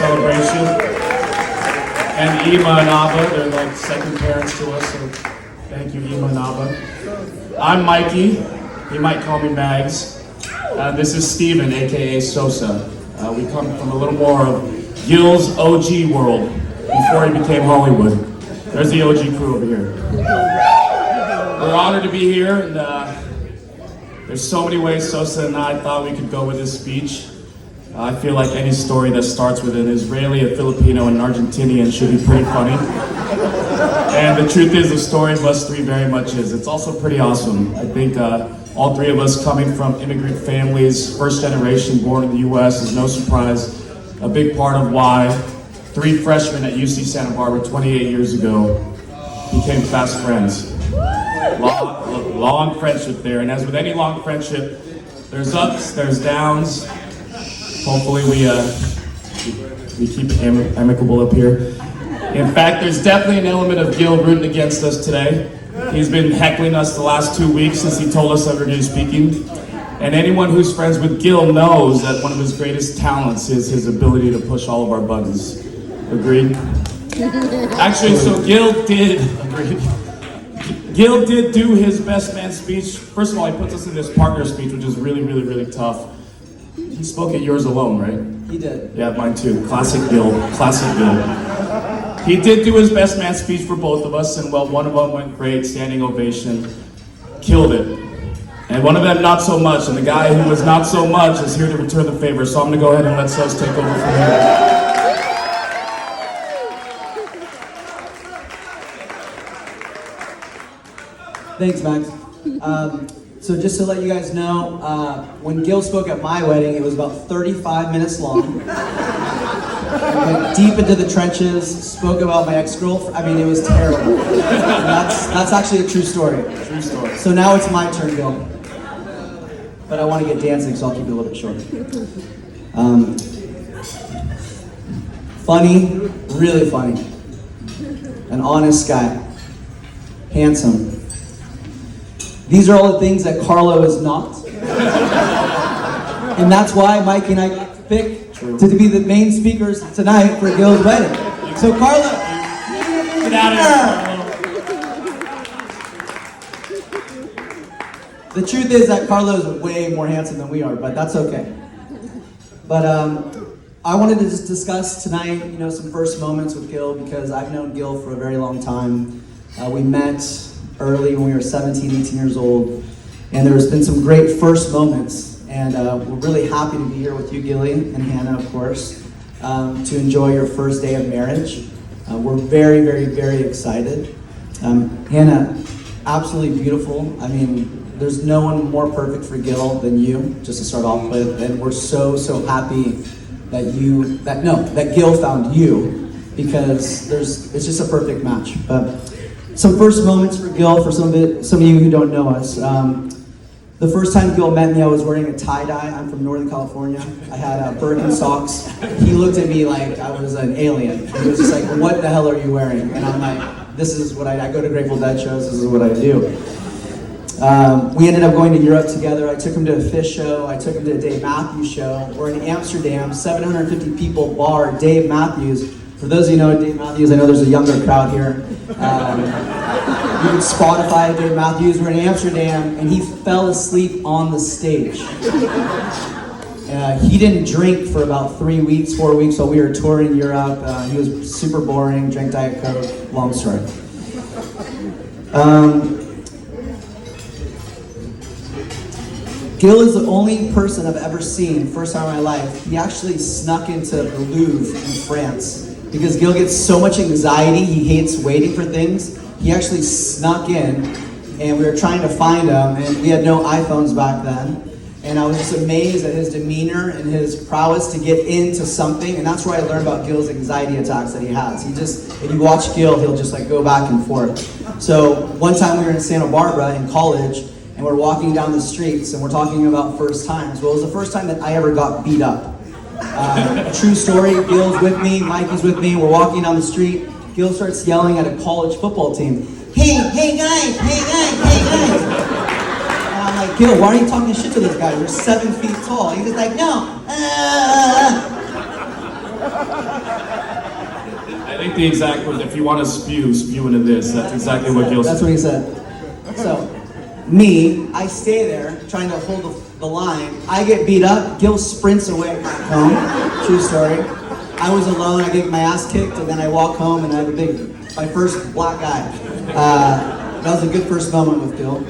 celebration. And Ima and Abba, they're like second parents to us, so thank you, Ima and Abba. I'm Mikey. You might call me Mags. This is Steven, aka Sosa. We come from a little more of Gil's OG world before he became Hollywood. There's the OG crew over here. We're honored to be here, and there's so many ways Sosa and I thought we could go with this speech. I feel like any story that starts with an Israeli, a Filipino, and an Argentinian should be pretty funny. And the truth is, the story of us three very much is. It's also pretty awesome. I think all three of us coming from immigrant families, first generation, born in the US, is no surprise. A big part of why three freshmen at UC Santa Barbara 28 years ago became fast friends. Long friendship there, and as with any long friendship, there's ups, there's downs. Hopefully we keep it amicable up here. In fact, there's definitely an element of Gil rooting against us today. He's been heckling us the last 2 weeks since he told us that we're going to be speaking. And anyone who's friends with Gil knows that one of his greatest talents is his ability to push all of our buttons. Agreed? Actually, so Gil did do his best man speech. First of all, he puts us in this partner speech, which is really, really, really tough. He spoke at yours alone, right? He did. Yeah, mine too. Classic Gil. Classic Gil. He did do his best man speech for both of us, and well, one of them went great, standing ovation. Killed it. And one of them not so much, and the guy who was not so much is here to return the favor, so I'm going to go ahead and let Sos take over from here. Thanks, Max. So just to let you guys know, when Gil spoke at my wedding, it was about 35 minutes long. Went deep into the trenches, spoke about my ex-girlfriend. I mean, it was terrible. That's actually a true story. True story. So now it's my turn, Gil. But I want to get dancing, so I'll keep it a little bit shorter. Funny, really funny. An honest guy. Handsome. These are all the things that Carlo is not. And that's why Mikey and I got picked to be the main speakers tonight for Gil's wedding. So Carlo, get out of here, Carlo. The truth is that Carlo is way more handsome than we are, but that's okay. But I wanted to just discuss tonight, some first moments with Gil, because I've known Gil for a very long time. We met early when we were 17, 18 years old, and there's been some great first moments, and we're really happy to be here with you, Gilly, and Hannah, of course, to enjoy your first day of marriage. We're very, very, very excited. Hannah, absolutely beautiful. I mean, there's no one more perfect for Gil than you, just to start off with, and we're so, so happy that Gil found you, because it's just a perfect match. But some first moments for Gil, for some of you who don't know us. The first time Gil met me, I was wearing a tie-dye. I'm from Northern California. I had Birkenstocks. He looked at me like I was an alien. He was just like, what the hell are you wearing? And I'm like, this is what I go to Grateful Dead shows, this is what I do. We ended up going to Europe together. I took him to a Fish show. I took him to a Dave Matthews show. We're in Amsterdam, 750 people bar, Dave Matthews. For those of you who know Dave Matthews, I know there's a younger crowd here. You can Spotify Dave Matthews. We're in Amsterdam, and he fell asleep on the stage. He didn't drink for about 3 weeks, 4 weeks while we were touring Europe. He was super boring, drank Diet Coke, long story. Gil is the only person I've ever seen, first time in my life, he actually snuck into the Louvre in France. Because Gil gets so much anxiety, he hates waiting for things. He actually snuck in, and we were trying to find him, and we had no iPhones back then. And I was just amazed at his demeanor and his prowess to get into something, and that's where I learned about Gil's anxiety attacks that he has. If you watch Gil, he'll just go back and forth. So one time we were in Santa Barbara in college, and we're walking down the streets, and we're talking about first times. Well, it was the first time that I ever got beat up. True story, Gil's with me, Mikey's with me, we're walking down the street. Gil starts yelling at a college football team, hey guys. And I'm like, Gil, why are you talking shit to this guy? You're 7 feet tall. He's just like, no. I think the exact word, if you want to spew into this. That's exactly what Gil said. That's what he said. So, me, I stay there trying to hold the line. I get beat up. Gil sprints away back home. True story. I was alone. I get my ass kicked, and then I walk home, and I have my first black eye. That was a good first moment with Gil.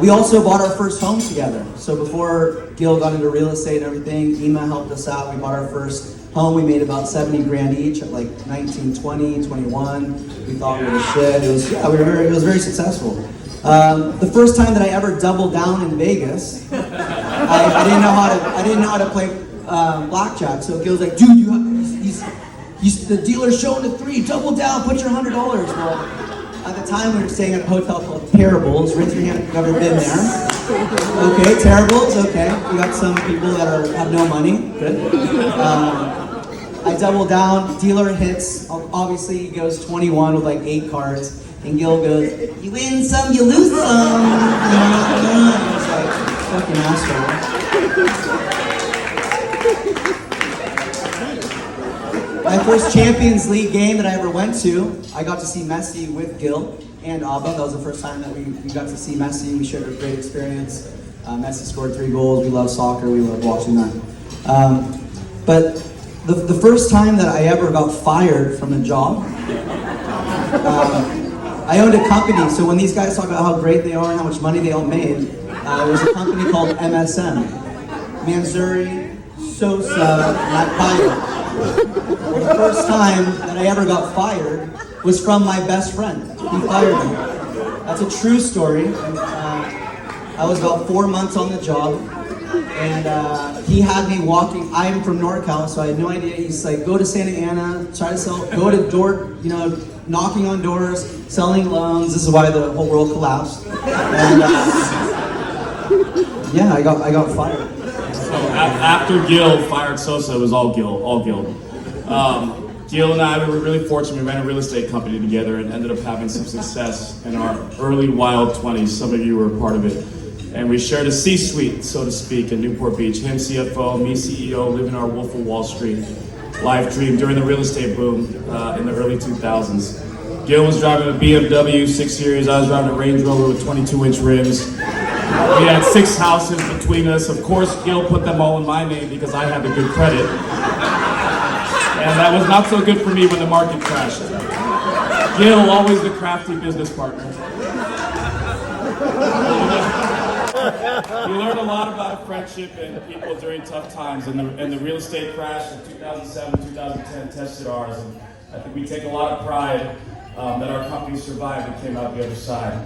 We also bought our first home together. So before Gil got into real estate and everything, Ima helped us out. We bought our first home. We made about 70 grand each at like 19, 20, 21. We thought we were shit. It was very successful. The first time that I ever doubled down in Vegas, I didn't know how to play blackjack. So Gil's like, dude, the dealer's showing the 3. Double down. Put your $100. Well, at the time we were staying at a hotel called Terribles. Raise your hand if you've ever been there. Okay, Terribles. Okay, we got some people that have no money. Good. I double down. Dealer hits. Obviously, he goes 21 with like 8 cards. And Gil goes, you win some, you lose some. It's like, fucking asshole. My first Champions League game that I ever went to, I got to see Messi with Gil and Abba. That was the first time that we got to see Messi. We shared a great experience. Messi scored 3 goals. We love soccer. We love watching that. But the first time that I ever got fired from a job, I owned a company, so when these guys talk about how great they are and how much money they all made, it was a company called MSM. Manzuri, Sosa, Mikey. Well, the first time that I ever got fired was from my best friend. He fired me. That's a true story. I was about 4 months on the job, and he had me walking. I'm from NorCal, so I had no idea. He's like, go to Santa Ana, try to sell, go to door, knocking on doors, selling loans. This is why the whole world collapsed. And yeah, I got fired. So after Gil fired Sosa, it was all Gil. Gil and I, we were really fortunate. We ran a real estate company together and ended up having some success in our early wild 20s. Some of you were a part of it. And we shared a C-suite, so to speak, in Newport Beach. Him CFO, me CEO, living our Wolf of Wall Street life dream during the real estate boom in the early 2000s. Gil was driving a BMW 6 Series. I was driving a Range Rover with 22-inch rims. We had 6 houses between us. Of course, Gil put them all in my name because I had the good credit. And that was not so good for me when the market crashed. Gil, always the crafty business partner. You learn a lot about friendship and people during tough times, and the real estate crash in 2007, 2010 tested ours, and I think we take a lot of pride that our company survived and came out the other side.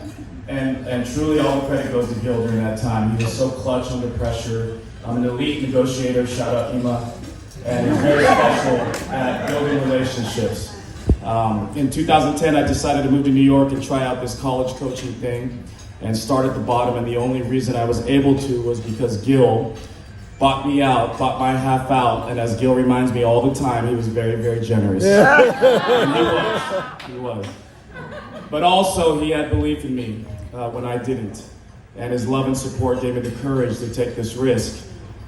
And truly all the credit goes to Gil during that time. He was so clutch under pressure. I'm an elite negotiator, shout out Ima, and he's very special at building relationships. In 2010, I decided to move to New York and try out this college coaching thing and start at the bottom, and the only reason I was able to was because Gil bought me out, bought my half out, and as Gil reminds me all the time, he was very, very generous. And he was. But also, he had belief in me when I didn't, and his love and support gave me the courage to take this risk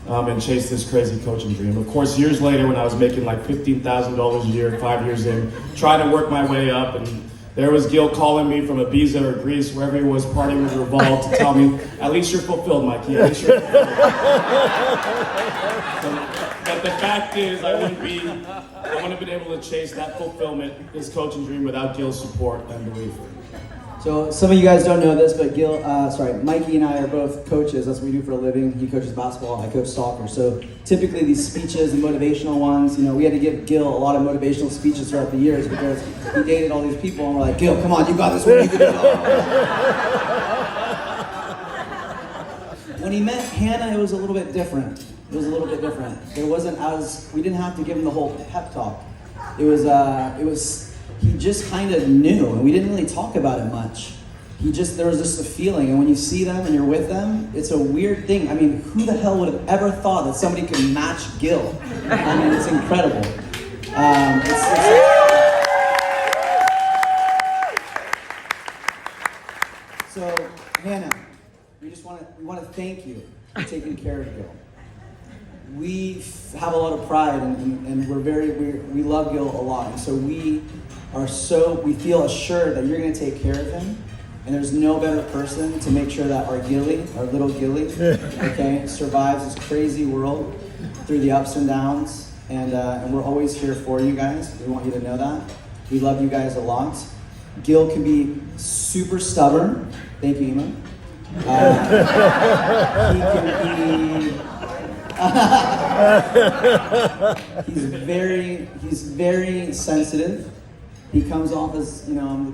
and chase this crazy coaching dream. Of course, years later, when I was making like $15,000 a year, 5 years in, trying to work my way up, and there was Gil calling me from Ibiza or Greece, wherever he was partying with Revolve, to tell me, at least you're fulfilled, Mikey, at least you're fulfilled. But the fact is, I wouldn't have been able to chase that fulfillment, this coaching dream, without Gil's support and belief. So some of you guys don't know this, but Mikey and I are both coaches. That's what we do for a living. He coaches basketball, I coach soccer. So typically these speeches and motivational ones, we had to give Gil a lot of motivational speeches throughout the years because he dated all these people, and we're like, Gil, come on, you got this one. You can do it all. When he met Hannah, it was a little bit different. It wasn't we didn't have to give him the whole pep talk. He just kind of knew, and we didn't really talk about it much. There was just a feeling, and when you see them and you're with them, it's a weird thing. I mean, who the hell would have ever thought that somebody could match Gil? I mean, it's incredible. So, Hannah, we want to thank you for taking care of Gil. we have a lot of pride and we love Gil a lot. And so we feel assured that you're going to take care of him. And there's no better person to make sure that our Gilly, our little Gilly, okay, survives this crazy world through the ups and downs. And we're always here for you guys. We want you to know that. We love you guys a lot. Gil can be super stubborn. Thank you, Ema. He can be. He's very sensitive. He comes off as, you know,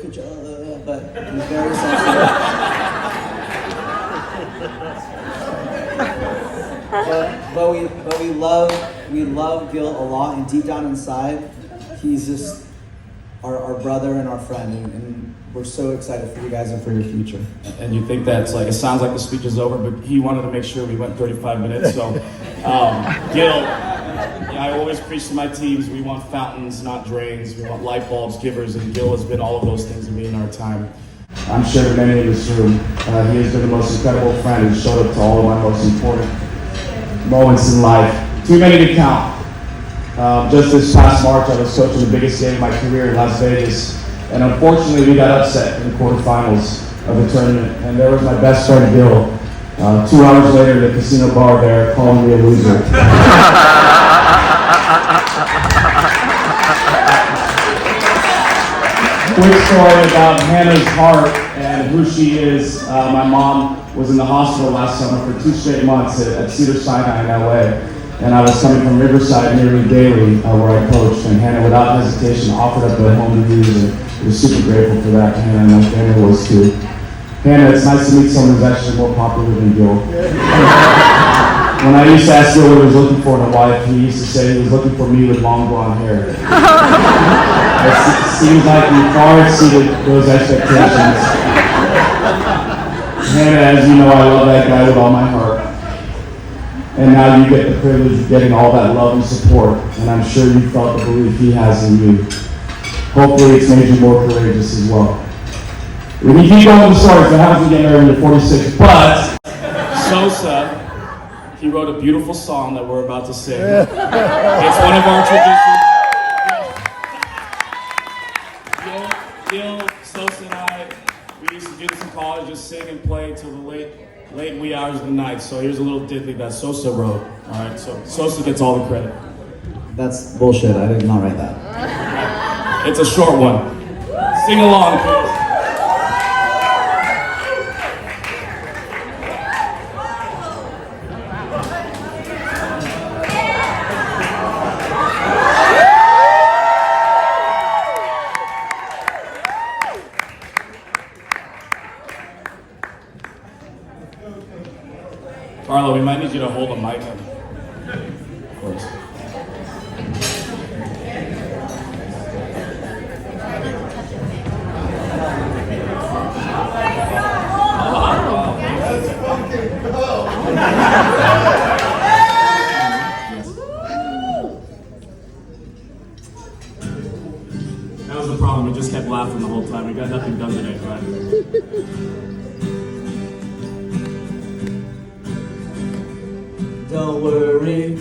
good job, but he's very sensitive. but we love Gil a lot, and deep down inside, he's just our brother and our friend, and we're so excited for you guys and for your future. And you think that's like, it sounds like the speech is over, but he wanted to make sure we went 35 minutes. So, Gil, I always preach to my teams, we want fountains, not drains. We want light bulbs, givers, and Gil has been all of those things to me in our time. I'm sure many in this room, he has been the most incredible friend and showed up to all of my most important moments in life. Too many to count. Just this past March, I was coaching the biggest game of my career in Las Vegas, and unfortunately we got upset in the quarterfinals of the tournament, and there was my best friend Gil, 2 hours later in the casino bar there, calling me a loser. Quick story about Hannah's heart and who she is. My mom was in the hospital last summer for 2 straight months at Cedars-Sinai in LA. And I was coming from Riverside near Gilly, where I coached, and Hannah, without hesitation, offered up a home to use, and I was super grateful for that. Hannah and my family was too. Hannah, it's nice to meet someone who's actually more popular than Gil. When I used to ask Gil what he was looking for in a wife, he used to say he was looking for me with long blonde hair. It seems like we far exceeded those expectations. Hannah, as you know, I love that guy with all my heart. And now you get the privilege of getting all that love and support, and I'm sure you felt the belief he has in you. Hopefully it's made you more courageous as well. We can keep going with the stories, but how does he get married at 46? But Sosa, he wrote a beautiful song that we're about to sing. It's one of our traditions. Gil, Sosa, and I, we used to get to college, just sing and play till the late wee hours of the night. So here's a little ditty that Sosa wrote. All right, so Sosa gets all the credit. That's bullshit. I did not write that. It's a short one. Sing along, please. Carlo, we might need you to hold a mic. Of course. That was the problem. We just kept laughing the whole time. We got nothing done today, right? Don't worry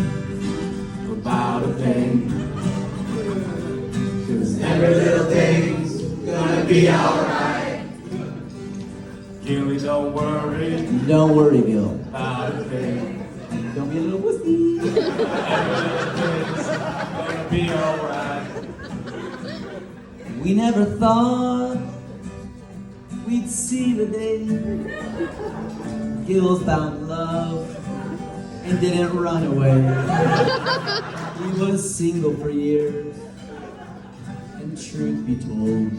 about a thing, 'cause every little thing's gonna be alright. Gilly, don't worry. Don't worry, Gil. About a thing. Don't be a little wussy. Every little thing's gonna be alright. We never thought we'd see the day Gil found love and didn't run away. He was single for years, and truth be told,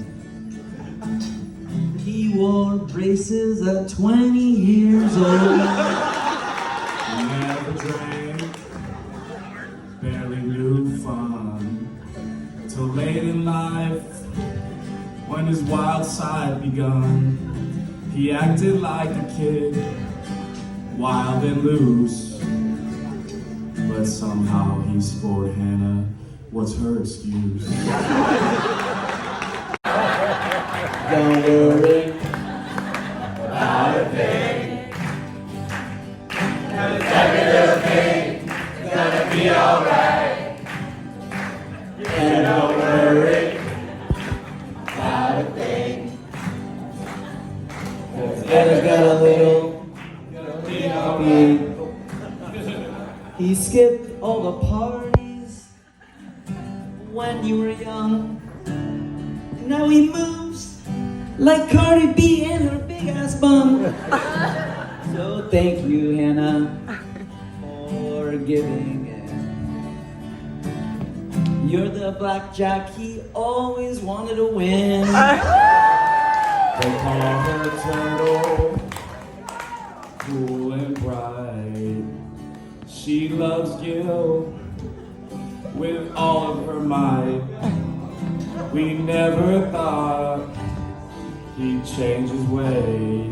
he wore braces at 20 years old. Never drank, barely knew fun, till late in life, when his wild side begun. He acted like a kid, wild and loose, but somehow he scored Hannah. What's her excuse? Don't worry About a thing, every little thing And don't worry about a thing. Hannah's got a little puppy. He skipped all the parties when you were young. And now he moves like Cardi B and her big ass bum. So thank you, Hannah, for giving it. You're the blackjack he always wanted to win. They call her Turtle, cool and bright. She loves Gil with all of her might. We never thought he'd change his way,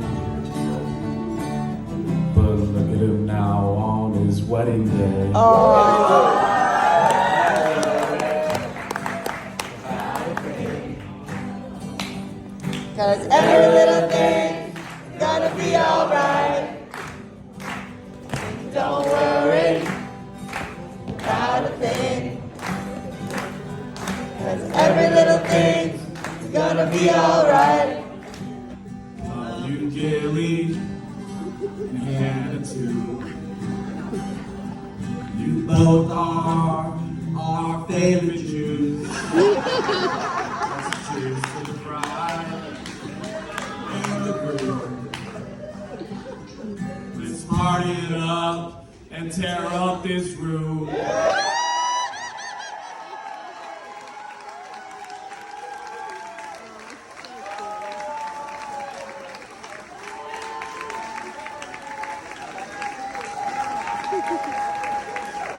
but look at him now on his wedding day. Cause every little thing's gonna be alright. Don't worry about a thing. Cause every little thing's gonna be alright. You, Gilly, and Hannah too. You both are our favorite Jews. Let's cheers to the bride and the groom. Let's party it up and tear up this room.